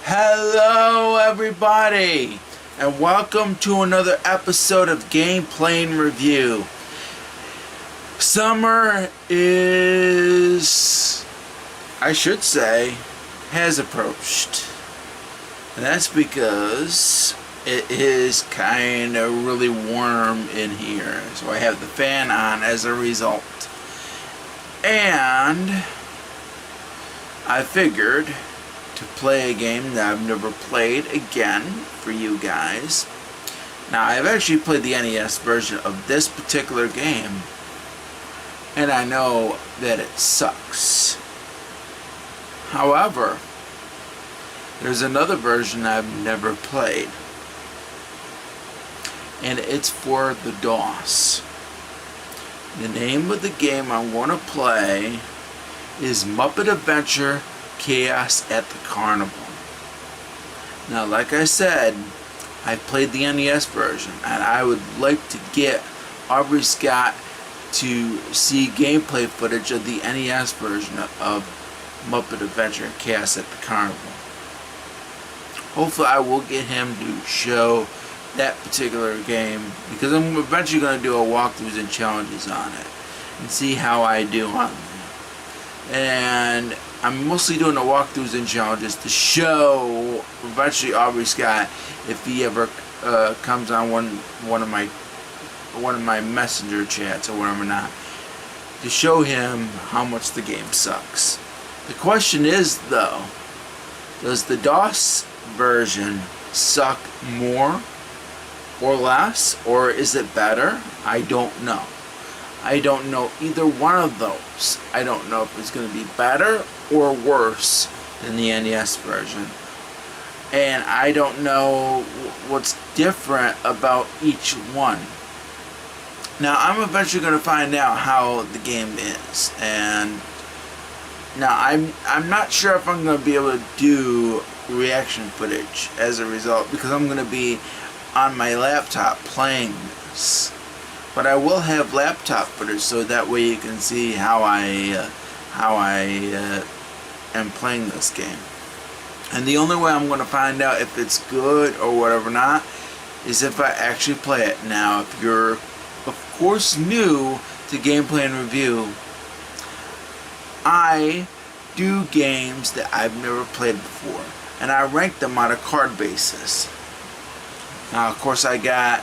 Hello everybody, and welcome to another episode of Gameplay and Review. Summer has approached. And that's because it is kind of really warm in here. So I have the fan on as a result. And I figured to play a game that I've never played again for you guys. Now, I've actually played the NES version of this particular game, and I know that it sucks. However, there's another version I've never played, and it's for the DOS. The name of the game I'm going to play is Muppet Adventure Chaos at the Carnival. Now, like I said, I played the NES version, and I would like to get Aubrey Scott to see gameplay footage of the NES version of Muppet Adventure Chaos at the Carnival. Hopefully I will get him to show that particular game, because I'm eventually going to do a walkthroughs and challenges on it and see how I do on it. And I'm mostly doing the walkthroughs and challenges to show eventually Aubrey Scott, if he ever comes on one of my messenger chats or whatever not, to show him how much the game sucks. The question is though, does the DOS version suck more or less, or is it better? I don't know. I don't know either one of those. I don't know if it's going to be better or worse than the NES version. And I don't know what's different about each one. Now, I'm eventually going to find out how the game is. And now, I'm not sure if I'm going to be able to do reaction footage as a result, because I'm going to be on my laptop playing this. But I will have laptop footage, so that way you can see how I am playing this game. And the only way I'm going to find out if it's good or whatever not is if I actually play it. Now, if you're of course new to Gameplay and Review, I do games that I've never played before, and I rank them on a card basis. Now, of course, I got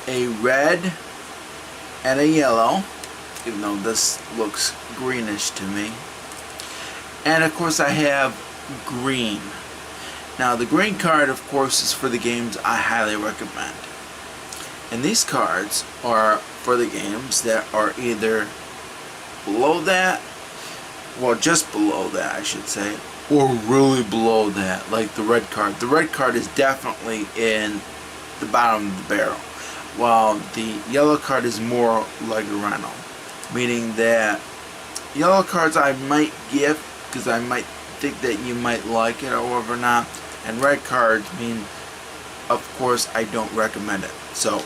a red and a yellow, even though this looks greenish to me. And of course I have green. Now, the green card, of course, is for the games I highly recommend. And these cards are for the games that are either below that, well, just below that I should say, or really below that, like the red card. The red card is definitely in the bottom of the barrel, while the yellow card is more like a rental, meaning that yellow cards I might give because I might think that you might like it or whatever not, and red cards mean, of course, I don't recommend it. So,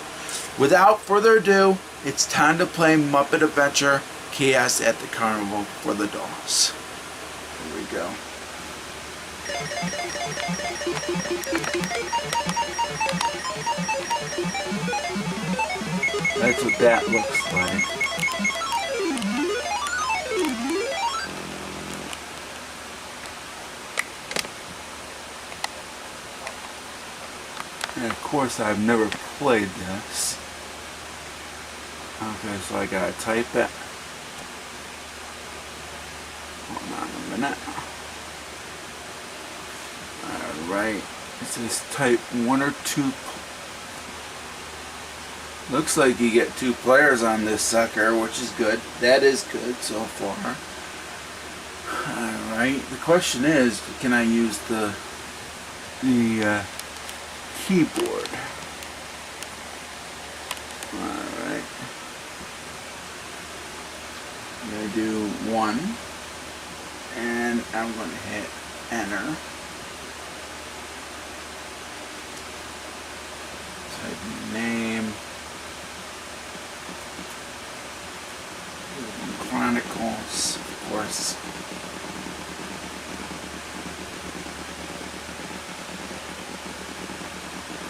without further ado, it's time to play Muppet Adventure Chaos at the Carnival for the DOS. Here we go. That's what that looks like. And of course I've never played this. Okay, so I gotta type it. Hold on a minute. Alright. It says type 1 or 2. Looks like you get 2 players on this sucker, which is good. That is good so far. Alright. The question is, can I use the keyboard? Alright. I'm going to do 1. And I'm going to hit enter. Type name. Chronicles, of course.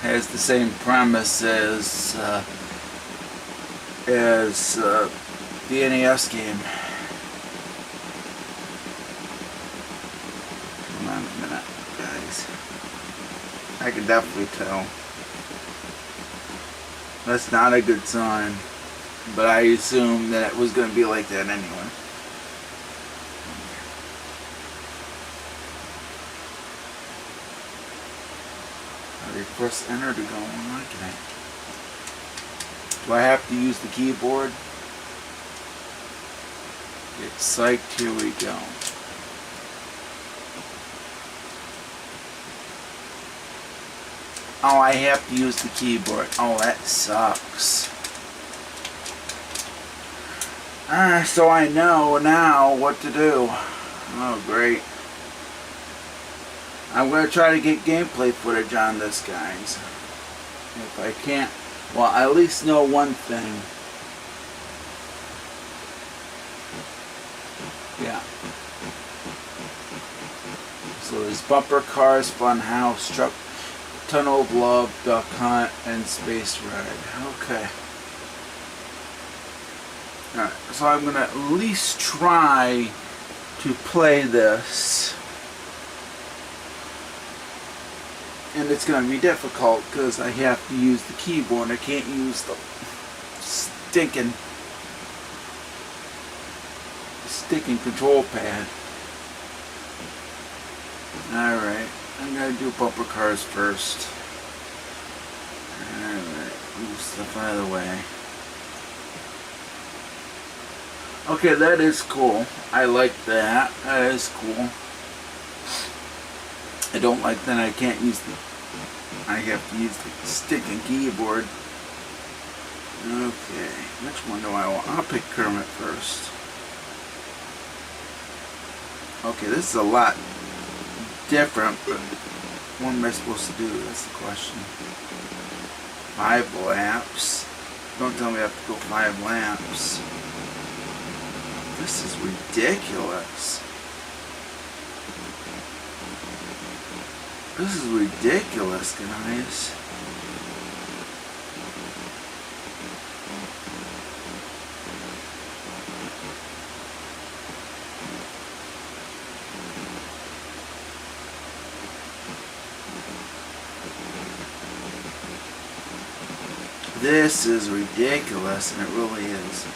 Has the same premise as the NES game. Come on a minute, guys. I can definitely tell. That's not a good sign. But I assumed that it was going to be like that anyway. How do you press enter to go on? Okay. Do I have to use the keyboard? Get psyched. Here we go. Oh, I have to use the keyboard. Oh, that sucks. So I know now what to do. Oh, great. I'm going to try to get gameplay footage on this, guys. If I can't, well, I at least know one thing. Yeah. So there's Bumper Cars, Fun House, Truck, Tunnel of Love, Duck Hunt, and Space Ride. Okay. Alright, so I'm going to at least try to play this. And it's going to be difficult because I have to use the keyboard. I can't use the stinking control pad. Alright, I'm going to do Bumper Cars first. Alright, move stuff out of the way. Okay, that is cool. I like that. That is cool. I don't like that I can't use the... I have to use the sticking keyboard. Okay, which one do I want? I'll pick Kermit first. Okay, this is a lot different, but what am I supposed to do? That's the question. 5 laps. Don't tell me I have to go 5 laps. This is ridiculous. This is ridiculous, guys. This is ridiculous, and it really is.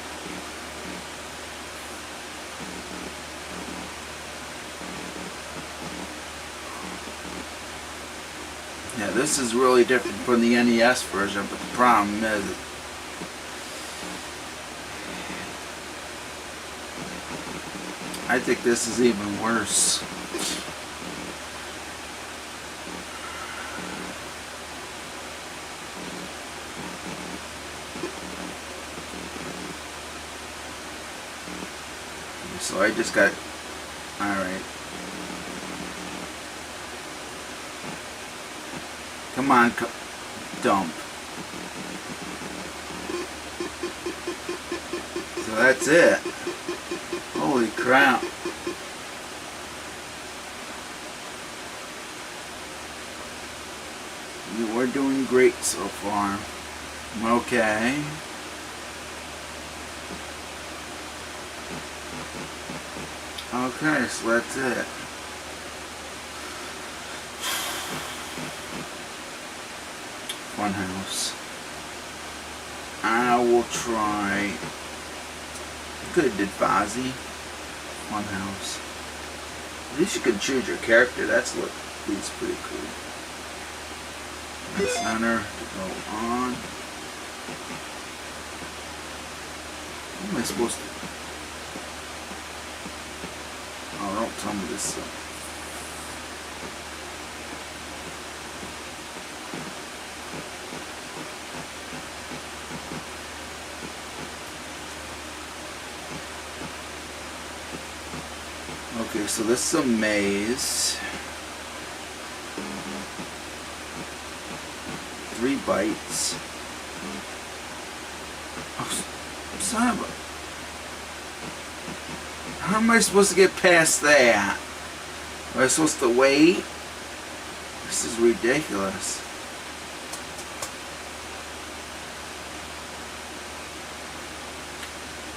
Yeah, this is really different from the NES version, but the problem is I think this is even worse. So I just got... Alright. Come on, dump. So that's it. Holy crap. We're doing great so far. Okay. Okay, so that's it. Funhouse. I will try. Could have did Fozzie. Funhouse. At least you can choose your character. That's what is pretty cool. Press center to go on. What am I supposed to? Oh, don't tell me this. Okay, so this is a maze. 3 bites. Oh, son of a... How am I supposed to get past that? Am I supposed to wait? This is ridiculous.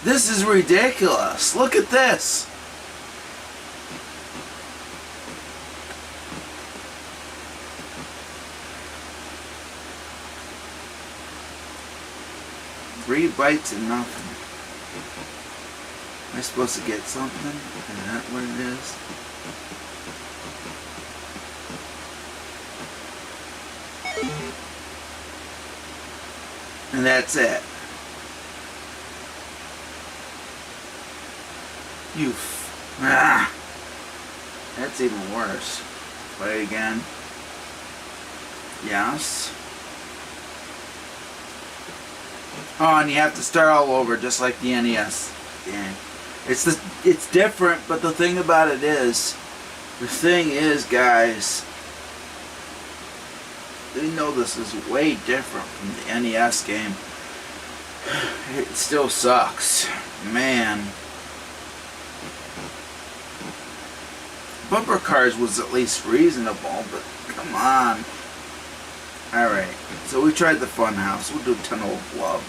This is ridiculous. Look at this. Three bites and nothing. Am I supposed to get something? Is that what it is? And that's it. Ah, that's even worse. Play again. Yes. Oh, and you have to start all over, just like the NES game. It's different, but the thing about it is, guys, we know this is way different from the NES game. It still sucks, man. Bumper cars was at least reasonable, but come on. Alright, so we tried the Funhouse. We'll do Tunnel of Love.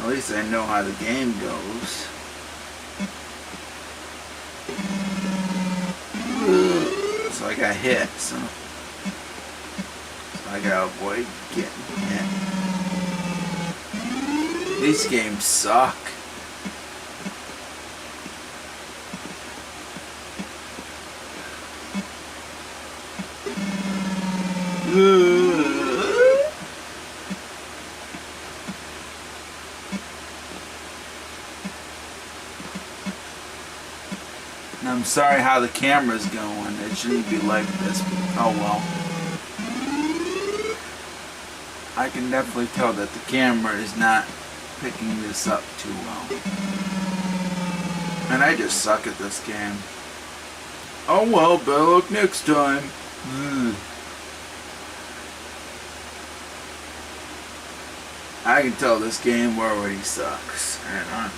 At least I know how the game goes. So I got hit, so I gotta avoid getting hit. These games suck. And I'm sorry how the camera's going. It shouldn't be like this, but oh well. I can definitely tell that the camera is not picking this up too well. And I just suck at this game. Oh well, better luck next time. I can tell this game already sucks. And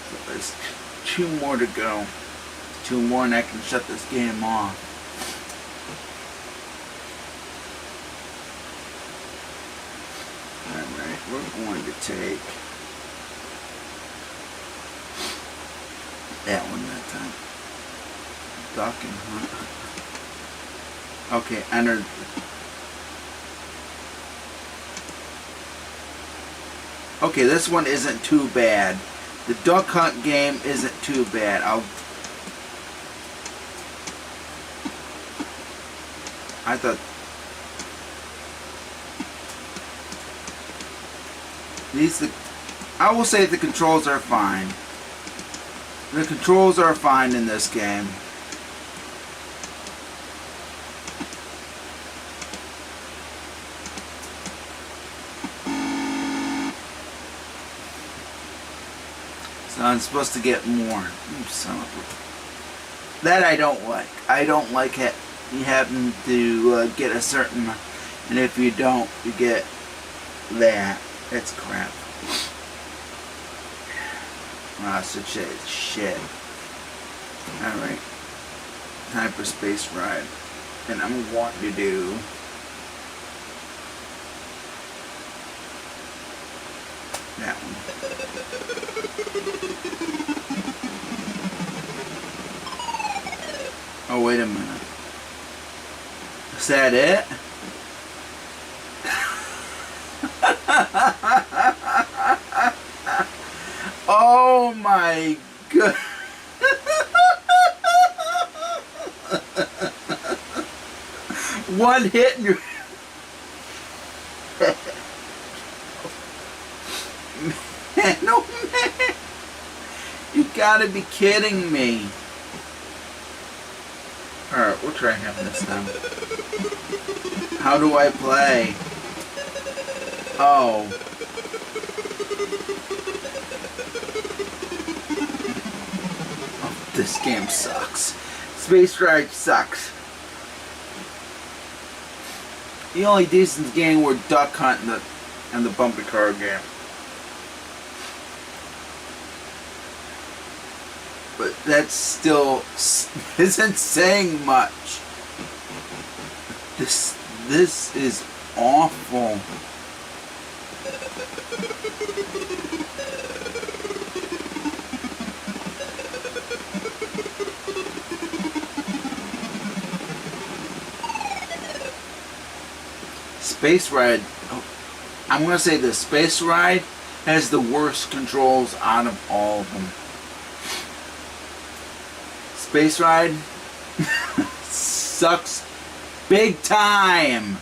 so there's 2 more to go. 2 more and I can shut this game off. Alright, we're going to take that one that time. Duck and hunt. Okay, enter. Okay, this one isn't too bad. The duck hunt game isn't too bad. I thought I will say the controls are fine. The controls are fine in this game. So I'm supposed to get more. Son of a... That I don't like. I don't like it. You having to get a certain... And if you don't, you get that. That's crap. Ah, such shit. Alright. Hyperspace ride. And I'm wanting to do... That one. Oh, wait a minute. Is that it? Oh my god. One hit and you're... Man, oh man. You gotta be kidding me. Alright, we'll try having this now. How do I play? Oh. Oh, this game sucks. Space Ride sucks. The only decent game were Duck Hunt and the Bumpy Car game. But that still isn't saying much. This is awful. Space Ride, I'm going to say the Space Ride has the worst controls out of all of them. Space Ride sucks big time.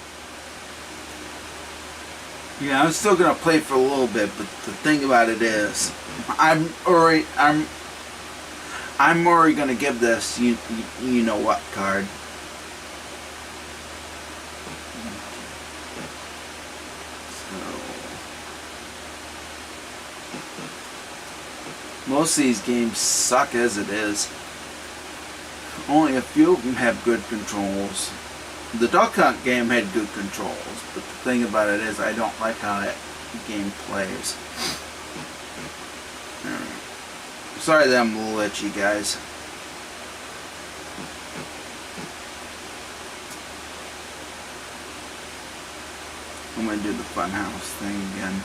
Yeah, I'm still gonna play for a little bit, but the thing about it is, I'm already gonna give this you know what card. So most of these games suck as it is. Only a few of them have good controls. The Duck Hunt game had good controls, but the thing about it is I don't like how that game plays. Sorry that I'm a little itchy, guys. I'm going to do the Funhouse thing again.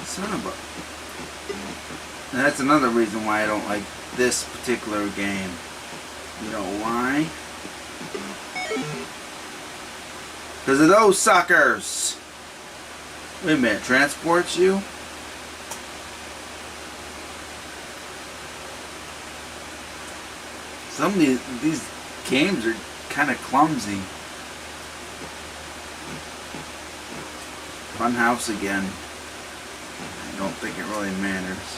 Son of a... And that's another reason why I don't like this particular game. You know why? Because of those suckers! Wait a minute, transports you? Some of these games are kind of clumsy. Funhouse again. I don't think it really matters.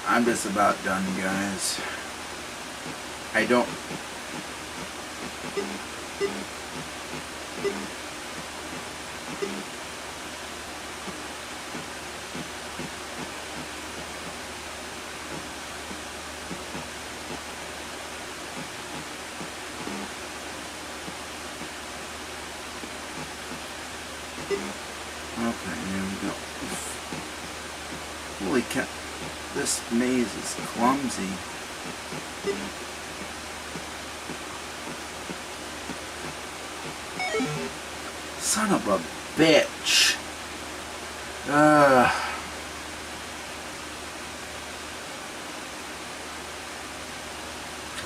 I'm just about done, guys. I don't... Okay, there we go. Holy cow. This maze is clumsy. Son of a bitch.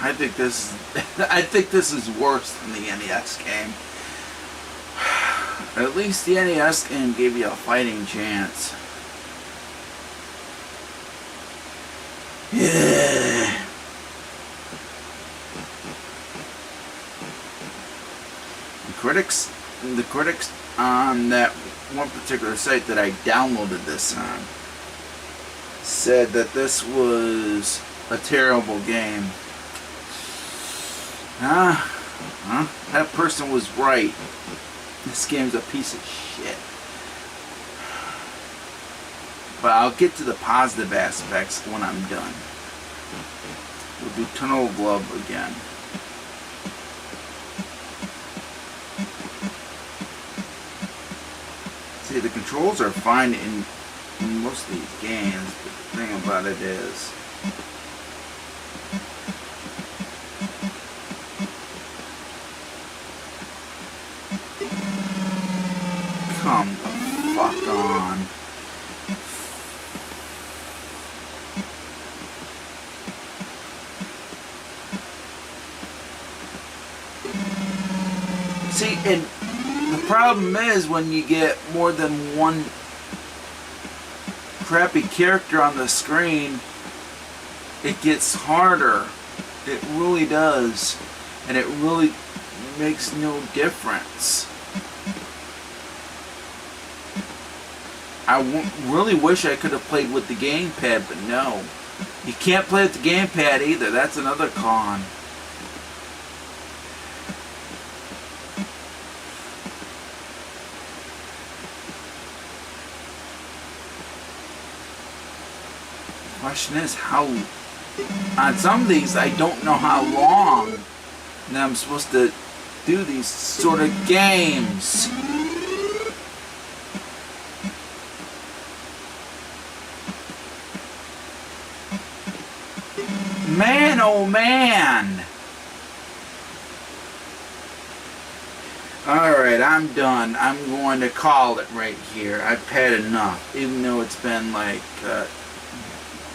I think this is worse than the NES game. At least the NES game gave you a fighting chance. Yeah. The critics on that one particular site that I downloaded this on said that this was a terrible game. That person was right. This game's a piece of shit. But I'll get to the positive aspects when I'm done. We'll do Tunnel of Love again. See, the controls are fine in most of these games, but the thing about it is, come the fuck on. See, and the problem is when you get more than one crappy character on the screen, it gets harder. It really does. And it really makes no difference. I really wish I could have played with the gamepad, but no. You can't play with the gamepad either. That's another con. Question is how, on some of these I don't know how long I'm supposed to do these sort of games. Man, oh man. Alright, I'm done. I'm going to call it right here. I've had enough, even though it's been like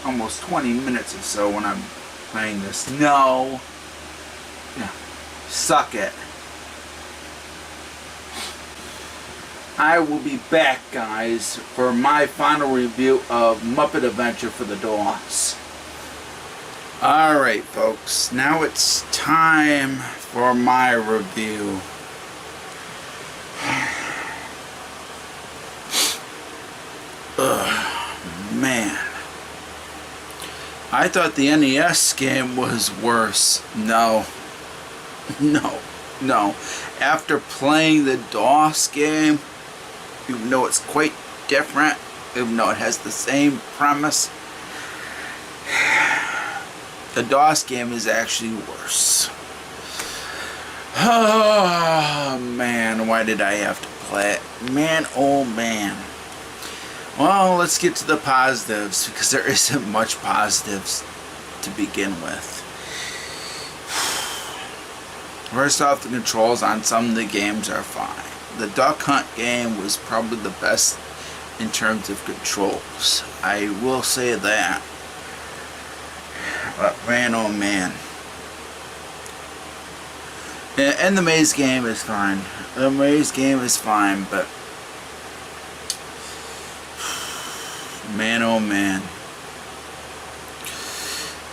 almost 20 minutes or so when I'm playing this. No. Yeah. Suck it. I will be back, guys, for my final review of Muppet Adventure for the DOS. Alright, folks. Now it's time for my review. Ugh, man. I thought the NES game was worse. No. No. After playing the DOS game, even though it's quite different, even though it has the same premise, the DOS game is actually worse. Oh man, why did I have to play it? Man, oh man. Well, let's get to the positives, because there isn't much positives to begin with. First off, the controls on some of the games are fine. The Duck Hunt game was probably the best in terms of controls. I will say that. But man, oh man. And the maze game is fine. The maze game is fine, but man, oh man.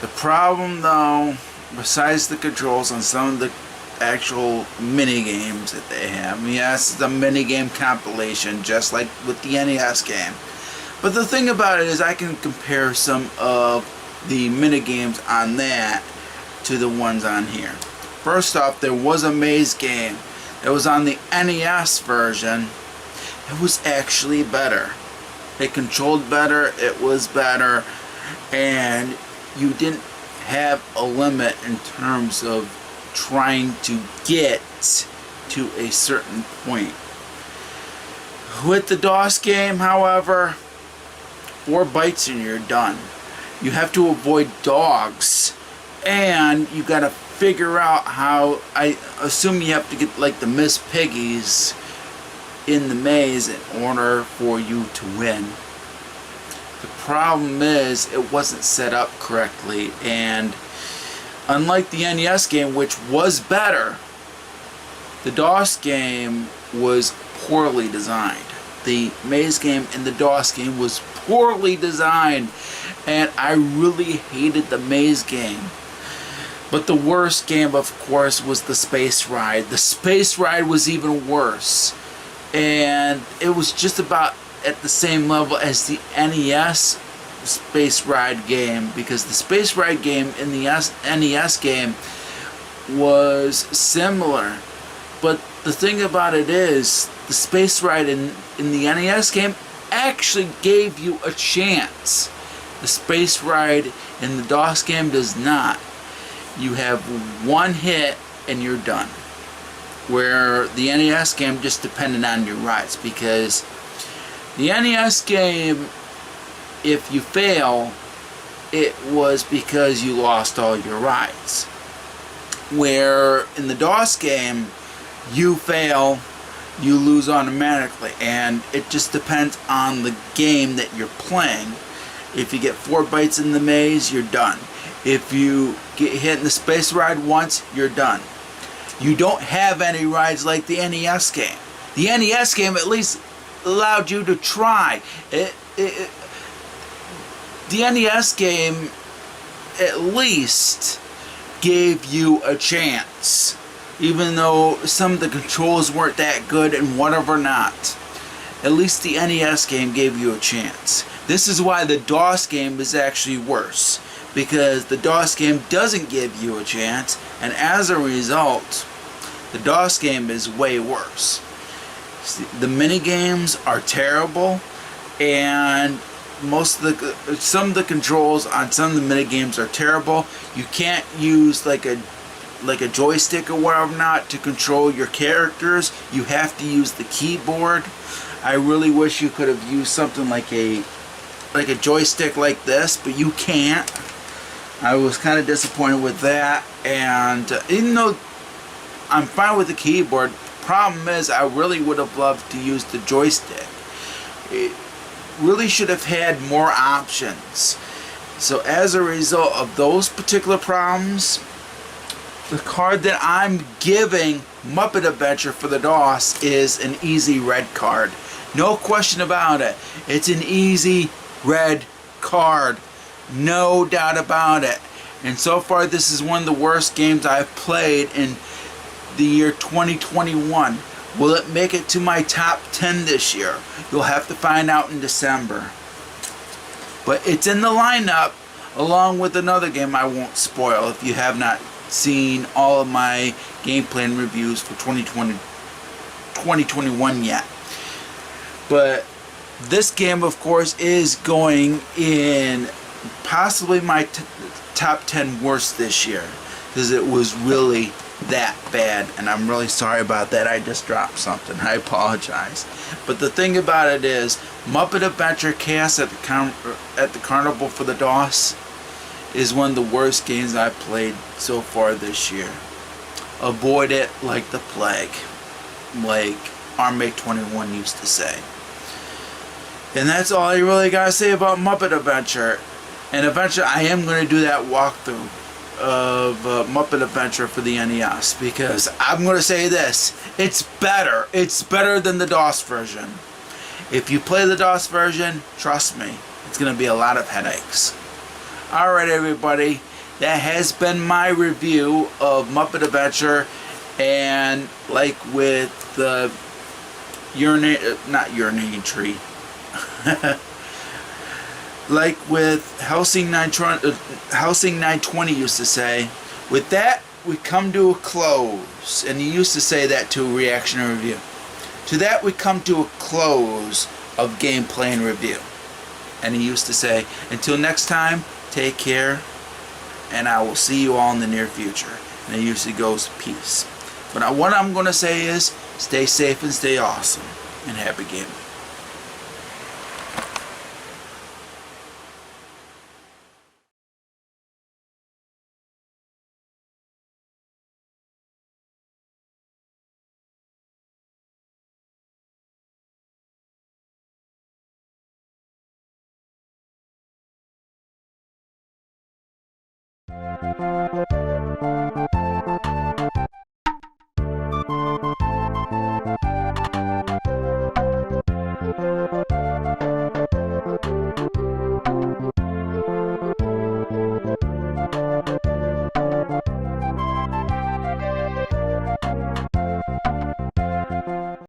The problem, though, besides the controls on some of the actual mini games that they have, yes, it's a mini game compilation, just like with the NES game. But the thing about it is, I can compare some of the mini games on that to the ones on here. First off, there was a maze game that was on the NES version. It was actually better. It controlled better, it was better, and you didn't have a limit in terms of trying to get to a certain point. With the DOS game, however, 4 bites and you're done. You have to avoid dogs, and you gotta figure out how, I assume you have to get like the Miss Piggies in the maze in order for you to win. The problem is, it wasn't set up correctly, and unlike the NES game, which was better, the DOS game was poorly designed. The maze game and the DOS game was poorly designed, and I really hated the maze game. But the worst game, of course, was the Space Ride. The Space Ride was even worse, and it was just about at the same level as the NES Space Ride game, because the Space Ride game in the NES game was similar. But the thing about it is, the Space Ride in the NES game actually gave you a chance. The Space Ride in the DOS game does not. You have one hit and you're done. Where the NES game just depended on your rides, because The NES game, if you fail, it was because you lost all your rides. Where in the DOS game, you fail, you lose automatically, and it just depends on the game that you're playing. If you get 4 bites in the maze, you're done. If you get hit in the space ride once, you're done. You don't have any rides like the NES game. The NES game at least allowed you to try. The NES game at least gave you a chance, even though some of the controls weren't that good and whatever not. At least the NES game gave you a chance. This is why the DOS game is actually worse, because the DOS game doesn't give you a chance, and as a result, the DOS game is way worse. The mini games are terrible, and some of the controls on some of the mini games are terrible. You can't use like a joystick or whatever not to control your characters. You have to use the keyboard. I really wish you could have used something like a joystick like this, but you can't. I was kind of disappointed with that, and even though I'm fine with the keyboard, problem is I really would have loved to use the joystick. It really should have had more options. So as a result of those particular problems, the card that I'm giving Muppet Adventure for the DOS is an easy red card. No question about it. It's an easy red card. No doubt about it. And so far this is one of the worst games I've played in the year 2021. Will it make it to my top 10 this year? You'll have to find out in December. But it's in the lineup along with another game I won't spoil if you have not seen all of my gameplay and reviews for 2021 yet. But this game, of course, is going in possibly my top 10 worst this year, because it was really that bad, and I'm really sorry about that. I just dropped something. I apologize. But the thing about it is, Muppet Adventure Chaos at the Carnival for the DOS is one of the worst games I've played so far this year. Avoid it like the plague, like Aubrey 21 used to say. And that's all I really gotta say about Muppet Adventure. And eventually I am going to do that walkthrough of Muppet Adventure for the NES, because I'm going to say this, it's better than the DOS version. If you play the DOS version, trust me, it's going to be a lot of headaches. Alright everybody, that has been my review of Muppet Adventure, and like with the not urinating tree, like with Helsing 920 used to say, with that we come to a close. And he used to say that to a reaction and review. To that we come to a close of gameplay and review. And he used to say, until next time, take care, and I will see you all in the near future. And he usually goes, peace. But what I'm going to say is, stay safe and stay awesome, and happy gaming.